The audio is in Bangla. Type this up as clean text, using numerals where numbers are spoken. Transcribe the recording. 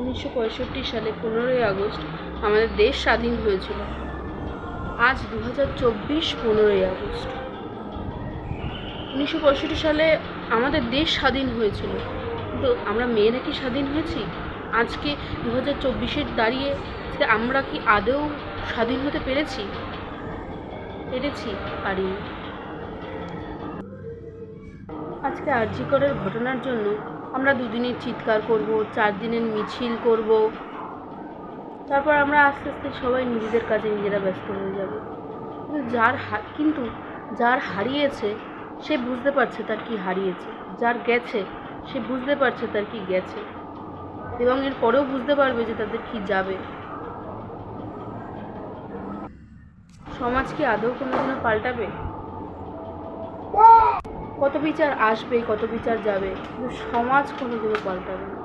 1965 সালে 15ই আগস্ট আমাদের দেশ স্বাধীন হয়েছিল। আজ 2024 15ই আগস্ট। 1965 সালে আমাদের দেশ স্বাধীন হয়েছিল, কিন্তু আমরা মেয়েরা কি স্বাধীন হয়েছি? আজকে 2024-এর দাঁড়িয়ে আমরা কি আদৌ স্বাধীন হতে পেরেছি? পারিনি। আজকে আর.জি. করের ঘটনার জন্য আমরা দুদিনের চিৎকার করব, 4 দিনের মিছিল করব, তারপর আমরা আস্তে আস্তে সবাই নিজেদের কাজে নিজেরা ব্যস্ত হয়ে যাব। কিন্তু যার হারিয়েছে সে বুঝতে পারছে তার কি হারিয়েছে, যার গেছে সে বুঝতে পারছে তার কি গেছে, এবং এর পরেও বুঝতে পারবে যে তাদের কি যাবে। সমাজ কি আদৌ কোনোদিনও পাল্টাবে? কত বিচার আসবে, কত বিচার যাবে, কিন্তু সমাজ কোনোদিনও পাল্টাবে না।